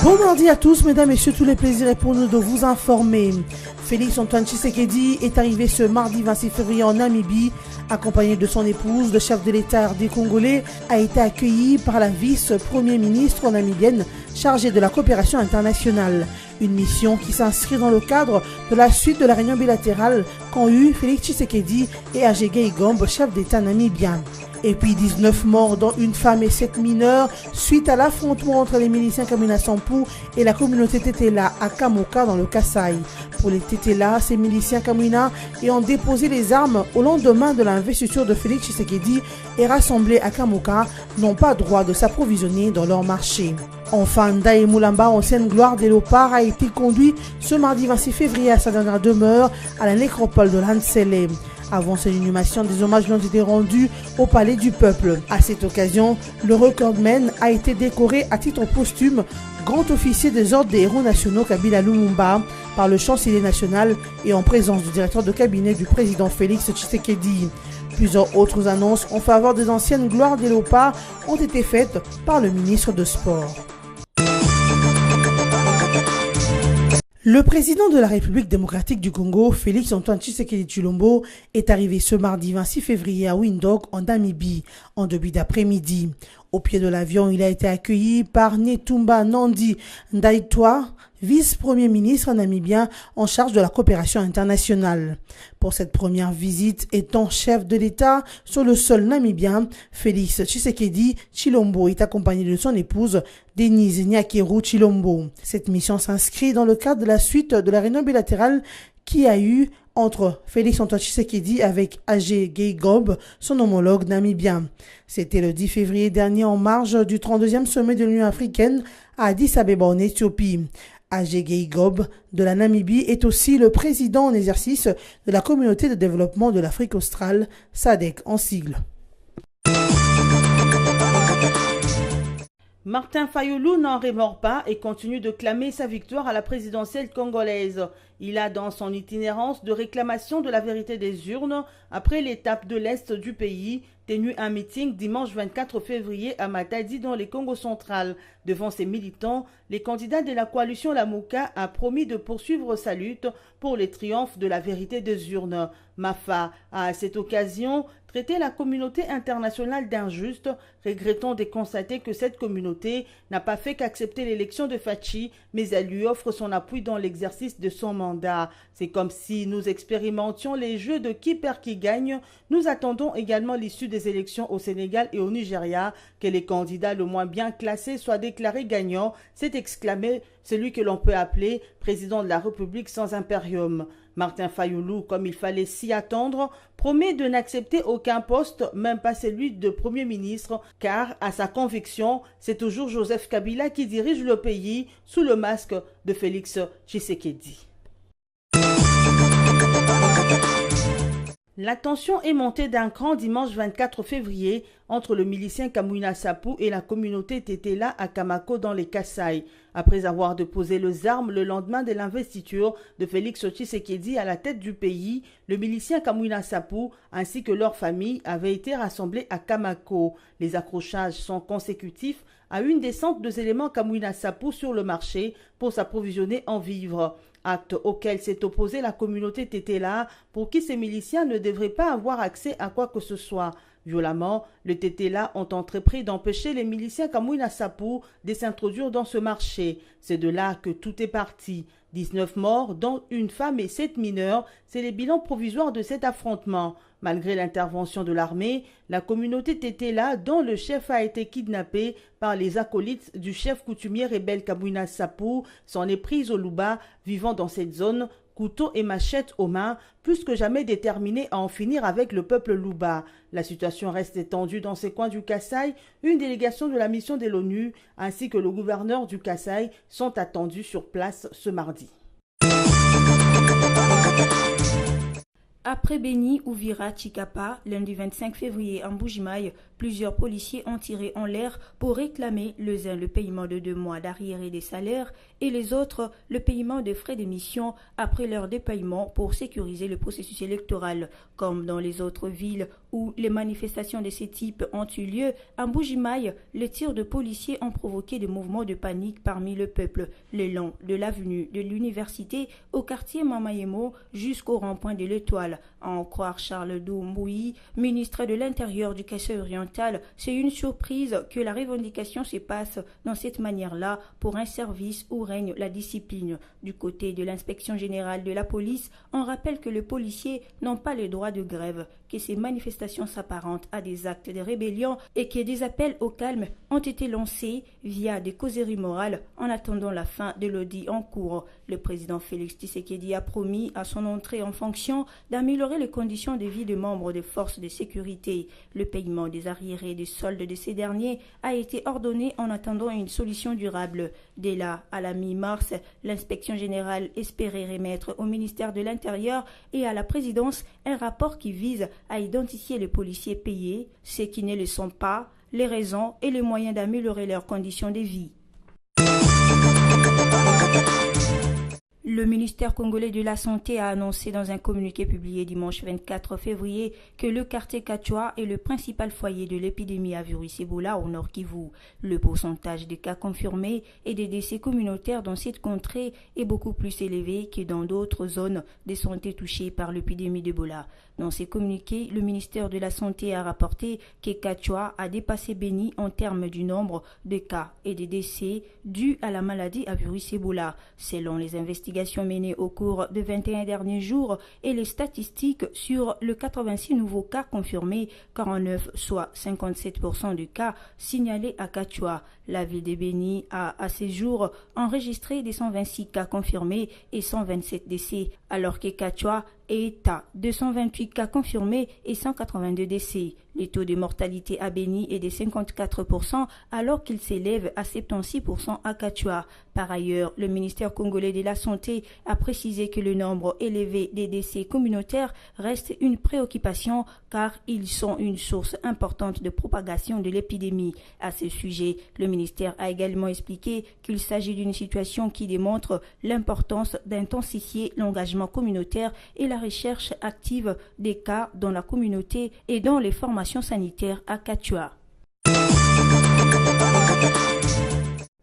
Bon mardi à tous, mesdames, messieurs, tous les plaisirs est pour nous de vous informer. Félix Antoine Tshisekedi est arrivé ce mardi 26 février en Namibie, accompagné de son épouse. Le chef de l'État RD congolais a été accueilli par la vice-premier ministre namibienne chargée de la coopération internationale. Une mission qui s'inscrit dans le cadre de la suite de la réunion bilatérale qu'ont eu Félix Tshisekedi et Hage Geingob, chef d'État namibien. Et puis 19 morts, dont une femme et 7 mineurs, suite à l'affrontement entre les miliciens Kamwina Sampou et la communauté Tetela à Kamoka dans le Kasaï. Pour les Tetela, ces miliciens Kamwina ayant déposé les armes au lendemain de l'investiture de Félix Tshisekedi et rassemblés à Kamoka n'ont pas droit de s'approvisionner dans leur marché. Enfin, Ndaye Moulamba, ancienne gloire des léopards, a été conduit ce mardi 26 février à sa dernière demeure à la nécropole de Lansele. Avant son inhumation, des hommages lui ont été rendus au Palais du Peuple. À cette occasion, le recordman a été décoré à titre posthume grand officier des ordres des héros nationaux Kabila Lumumba par le chancelier national et en présence du directeur de cabinet du président Félix Tshisekedi. Plusieurs autres annonces en faveur des anciennes gloires des léopards ont été faites par le ministre de Sport. Le président de la République démocratique du Congo, Félix Antoine Tshisekedi Tshilombo, est arrivé ce mardi 26 février à Windhoek, en Namibie, en début d'après-midi. Au pied de l'avion, il a été accueilli par Netumba Nandi Ndaitwah, vice-premier ministre namibien en charge de la coopération internationale. Pour cette première visite, étant chef de l'État sur le sol namibien, Félix Tshisekedi Tshilombo est accompagné de son épouse Denise Nyakeru Tshilombo. Cette mission s'inscrit dans le cadre de la suite de la réunion bilatérale qui a eu entre Félix Antoine Tshisekedi avec Hage Geingob, son homologue namibien. C'était le 10 février dernier en marge du 32e sommet de l'Union africaine à Addis Abeba en Éthiopie. Hage Geingob de la Namibie est aussi le président en exercice de la communauté de développement de l'Afrique australe, SADC en sigle. Martin Fayulu n'en rémord pas et continue de clamer sa victoire à la présidentielle congolaise. Il a dans son itinérance de réclamation de la vérité des urnes, après l'étape de l'Est du pays, tenu un meeting dimanche 24 février à Matadi dans les Congo central. Devant ses militants, les candidats de la coalition Lamuka a promis de poursuivre sa lutte pour les triomphes de la vérité des urnes. Mafa a à cette occasion traité la communauté internationale d'injuste, regrettant de constater que cette communauté n'a pas fait qu'accepter l'élection de Fachi, mais elle lui offre son appui dans l'exercice de son mandat. C'est comme si nous expérimentions les jeux de qui perd qui gagne. Nous attendons également l'issue des élections au Sénégal et au Nigeria, que les candidats le moins bien classés soient déclarés gagnants, s'est exclamé celui que l'on peut appeler président de la République sans impérium. Martin Fayulu, comme il fallait s'y attendre, promet de n'accepter aucun poste, même pas celui de Premier ministre, car, à sa conviction, c'est toujours Joseph Kabila qui dirige le pays sous le masque de Félix Tshisekedi. La tension est montée d'un cran dimanche 24 février entre le milicien Kamwina Sampou et la communauté Tetela à Kamako dans les Kasaï. Après avoir déposé les armes le lendemain de l'investiture de Félix Tshisekedi à la tête du pays, le milicien Kamwina Sampou ainsi que leur famille avaient été rassemblés à Kamako. Les accrochages sont consécutifs à une descente des éléments Kamwina Sampou sur le marché pour s'approvisionner en vivres. Acte auquel s'est opposée la communauté Tetela, pour qui ces miliciens ne devraient pas avoir accès à quoi que ce soit. Violemment, les Tetela ont entrepris d'empêcher les miliciens Kamwina Sampou de s'introduire dans ce marché. C'est de là que tout est parti. 19 morts, dont une femme et 7 mineurs, c'est les bilans provisoires de cet affrontement. Malgré l'intervention de l'armée, la communauté Tetela, dont le chef a été kidnappé par les acolytes du chef coutumier rebelle Kamwina Sampou, s'en est prise au Luba, vivant dans cette zone, couteau et machette aux mains, plus que jamais déterminé à en finir avec le peuple Luba. La situation reste tendue dans ces coins du Kasaï. Une délégation de la mission de l'ONU ainsi que le gouverneur du Kasaï sont attendus sur place ce mardi. Après Beni, Uvira, Chikapa, lundi 25 février en Mbuji-Mayi, plusieurs policiers ont tiré en l'air pour réclamer les uns le paiement de 2 mois d'arriérés des salaires et les autres le paiement des frais d'émission après leur dépaiement pour sécuriser le processus électoral. Comme dans les autres villes où les manifestations de ce type ont eu lieu, à Mbuji-Mayi, les tirs de policiers ont provoqué des mouvements de panique parmi le peuple, le long de l'avenue de l'université au quartier Mamayemo jusqu'au rond-point de l'Étoile. À en croire Charles Doumbouyi, ministre de l'Intérieur du Kasaï-Oriental, c'est une surprise que la revendication se passe dans cette manière-là pour un service où règne la discipline. Du côté de l'inspection générale de la police, on rappelle que les policiers n'ont pas le droit de grève, que ces manifestations s'apparentent à des actes de rébellion et que des appels au calme ont été lancés via des causeries morales en attendant la fin de l'audit en cours. Le président Félix Tshisekedi a promis à son entrée en fonction d'améliorer les conditions de vie des membres des forces de sécurité. Le paiement des arriérés et des soldes de ces derniers a été ordonné en attendant une solution durable. Dès là, à la mi-mars, l'inspection générale espérait remettre au ministère de l'Intérieur et à la présidence un rapport qui vise à identifier les policiers payés, ceux qui ne le sont pas, les raisons et les moyens d'améliorer leurs conditions de vie. Le ministère congolais de la Santé a annoncé dans un communiqué publié dimanche 24 février que le quartier Kachwa est le principal foyer de l'épidémie à virus Ebola au Nord Kivu. Le pourcentage des cas confirmés et des décès communautaires dans cette contrée est beaucoup plus élevé que dans d'autres zones de santé touchées par l'épidémie d'Ebola. Dans ses communiqués, le ministère de la Santé a rapporté que Kachwa a dépassé Beni en termes du nombre de cas et de décès dus à la maladie à virus Ebola. Selon les investigations menées au cours des 21 derniers jours et les statistiques sur le 86 nouveaux cas confirmés, 49, soit 57% des cas signalés à Kachwa. La ville de Beni a à ce jour enregistré des 126 cas confirmés et 127 décès, alors que Kachwa est à 228 cas confirmés et 182 décès. Le taux de mortalité à Beni est de 54% alors qu'il s'élève à 76% à Kachwa. Par ailleurs, le ministère congolais de la Santé a précisé que le nombre élevé des décès communautaires reste une préoccupation car ils sont une source importante de propagation de l'épidémie. À ce sujet, le ministère a également expliqué qu'il s'agit d'une situation qui démontre l'importance d'intensifier l'engagement communautaire et la recherche active des cas dans la communauté et dans les formations sanitaires à Kachwa.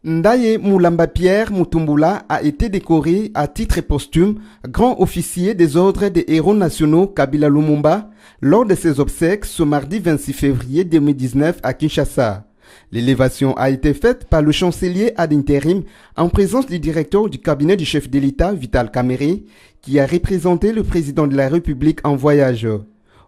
Ndaye Mulamba Pierre Mutumbula a été décoré à titre posthume grand officier des ordres des héros nationaux Kabila Lumumba lors de ses obsèques ce mardi 26 février 2019 à Kinshasa. L'élévation a été faite par le chancelier ad intérim en présence du directeur du cabinet du chef de l'État Vital Kamerhe qui a représenté le président de la République en voyage.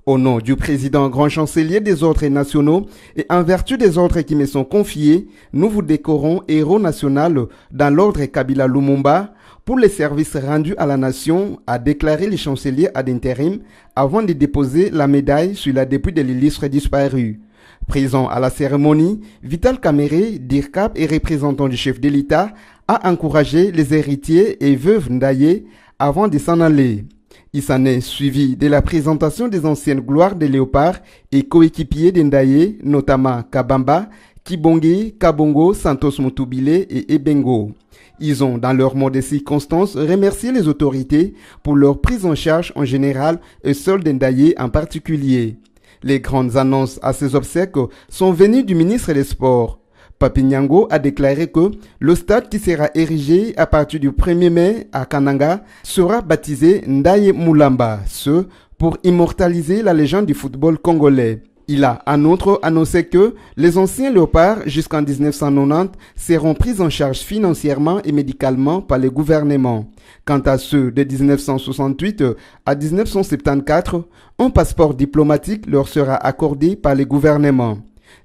Au nom du président grand chancelier des ordres nationaux et en vertu des ordres qui me sont confiés, nous vous décorons héros national dans l'ordre Kabila Lumumba pour les services rendus à la nation, a déclaré le chancelier ad intérim avant de déposer la médaille sur la dépouille de l'illustre disparu. Présent à la cérémonie, Vital Kamerhe, DIRCAP et représentant du chef de l'État, a encouragé les héritiers et veuves Ndaye avant de s'en aller. Il s'en est suivi de la présentation des anciennes gloires des léopards et coéquipiers d'Ndaye, notamment Kabamba, Kibongi, Kabongo, Santos Mutubile et Ebengo. Ils ont, dans leurs mots de circonstances, remercié les autorités pour leur prise en charge en général et celle d'Ndaye en particulier. Les grandes annonces à ces obsèques sont venues du ministre des Sports. Papi Nyango a déclaré que le stade qui sera érigé à partir du 1er mai à Kananga sera baptisé Ndaye Mulamba, ce pour immortaliser la légende du football congolais. Il a en outre annoncé que les anciens léopards jusqu'en 1990 seront pris en charge financièrement et médicalement par le gouvernement. Quant à ceux de 1968 à 1974, un passeport diplomatique leur sera accordé par le gouvernement.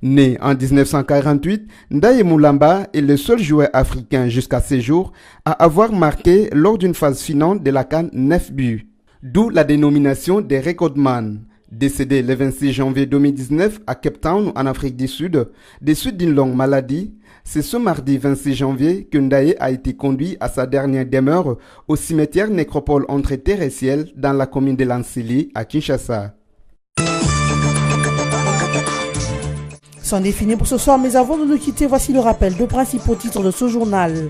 Né en 1948, Ndaye Mulamba est le seul joueur africain jusqu'à ce jour à avoir marqué lors d'une phase finale de la CAN 9 buts. D'où la dénomination des recordman. Décédé le 26 janvier 2019 à Cape Town en Afrique du Sud, des suites d'une longue maladie, c'est ce mardi 26 janvier que Ndaye a été conduit à sa dernière demeure au cimetière nécropole entre terre et ciel dans la commune de Lansili à Kinshasa. C'en est fini pour ce soir, mais avant de nous quitter, voici le rappel de principaux titres de ce journal.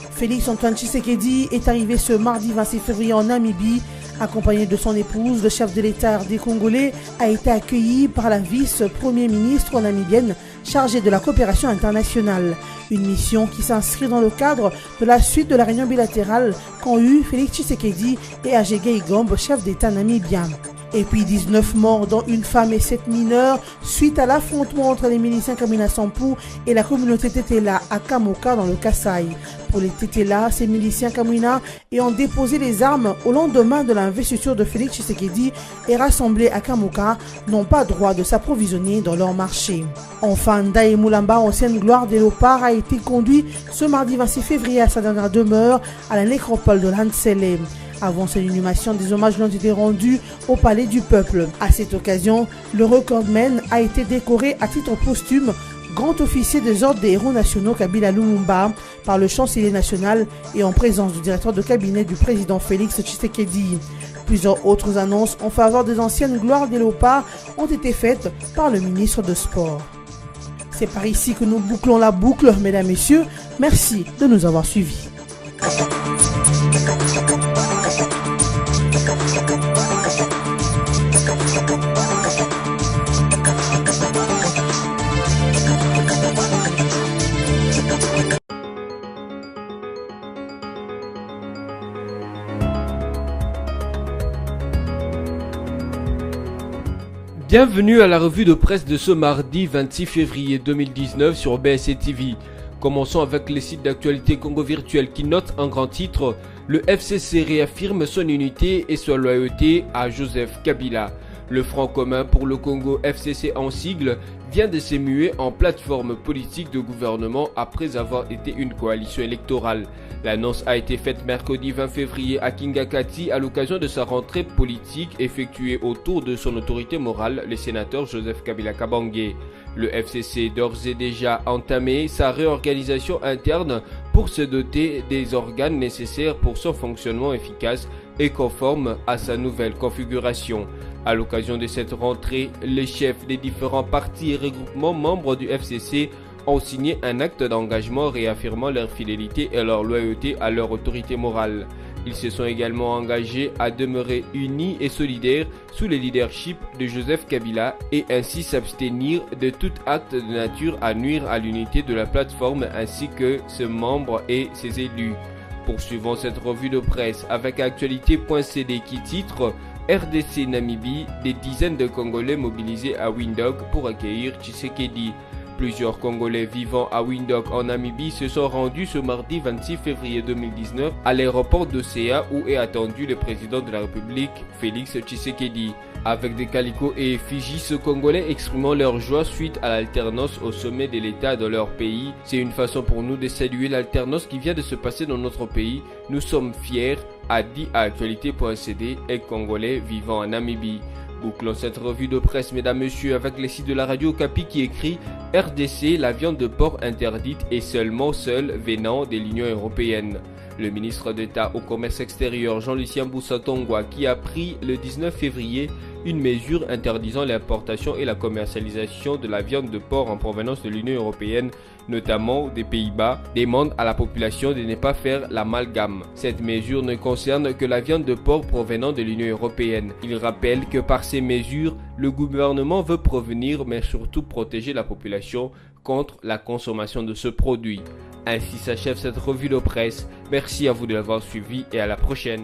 Félix Antoine Tshisekedi est arrivé ce mardi 26 février en Namibie, Accompagné de son épouse, le chef de l'État RD congolais a été accueilli par la vice-premier ministre namibienne chargée de la coopération internationale. Une mission qui s'inscrit dans le cadre de la suite de la réunion bilatérale qu'ont eu Félix Tshisekedi et Hage Geingob, chef d'État namibien. Et puis 19 morts, dont une femme et 7 mineurs, suite à l'affrontement entre les miliciens Kamwina Nsapu et la communauté Tetela à Kamoka dans le Kasaï. Pour les Tetela, ces miliciens Kamwina ayant déposé les armes au lendemain de l'investiture de Félix Tshisekedi et rassemblés à Kamoka n'ont pas droit de s'approvisionner dans leur marché. Enfin, Ndaye Moulamba, ancienne gloire des Léopards, a été conduit ce mardi 26 février à sa dernière demeure à la nécropole de Lantsele. Avant son inhumation, des hommages lui ont été rendus au Palais du Peuple. À cette occasion, le recordman a été décoré à titre posthume grand officier des ordres des héros nationaux Kabila Lumumba par le chancelier national et en présence du directeur de cabinet du président Félix Tshisekedi. Plusieurs autres annonces en faveur des anciennes gloires des Léopards ont été faites par le ministre de Sport. C'est par ici que nous bouclons la boucle, mesdames, messieurs. Merci de nous avoir suivis. Bienvenue à la revue de presse de ce mardi 26 février 2019 sur BSC TV. Commençons avec les sites d'actualité Congo Virtuel qui notent en grand titre « Le FCC réaffirme son unité et sa loyauté à Joseph Kabila ». Le Front commun pour le Congo, FCC en sigle, vient de se muer en plateforme politique de gouvernement après avoir été une coalition électorale. L'annonce a été faite mercredi 20 février à Kingakati à l'occasion de sa rentrée politique effectuée autour de son autorité morale, le sénateur Joseph Kabila Kabange. Le FCC d'ores et déjà entamé sa réorganisation interne pour se doter des organes nécessaires pour son fonctionnement efficace et conforme à sa nouvelle configuration. À l'occasion de cette rentrée, les chefs des différents partis et regroupements membres du FCC ont signé un acte d'engagement réaffirmant leur fidélité et leur loyauté à leur autorité morale. Ils se sont également engagés à demeurer unis et solidaires sous le leadership de Joseph Kabila et ainsi s'abstenir de tout acte de nature à nuire à l'unité de la plateforme ainsi que ses membres et ses élus. Poursuivons cette revue de presse avec actualité.cd qui titre RDC Namibie, des dizaines de Congolais mobilisés à Windhoek pour accueillir Tshisekedi. Plusieurs Congolais vivant à Windhoek en Namibie se sont rendus ce mardi 26 février 2019 à l'aéroport d'Océa où est attendu le président de la République, Félix Tshisekedi. Avec des calicots et effigies, ce Congolais exprimant leur joie suite à l'alternance au sommet de l'État dans leur pays. C'est une façon pour nous de saluer l'alternance qui vient de se passer dans notre pays. Nous sommes fiers, a dit à actualité.cd un Congolais vivant en Namibie. Bouclons cette revue de presse, mesdames, messieurs, avec les sites de la radio Okapi qui écrit RDC, la viande de porc interdite et seulement seule venant de l'Union européenne. Le ministre d'État au commerce extérieur Jean-Lucien Boussa-Tongwa qui a pris le 19 février une mesure interdisant l'importation et la commercialisation de la viande de porc en provenance de l'Union européenne, notamment des Pays-Bas, demande à la population de ne pas faire l'amalgame. Cette mesure ne concerne que la viande de porc provenant de l'Union européenne. Il rappelle que par ces mesures, le gouvernement veut prévenir mais surtout protéger la population contre la consommation de ce produit. Ainsi s'achève cette revue de presse. Merci à vous de l'avoir suivi et à la prochaine.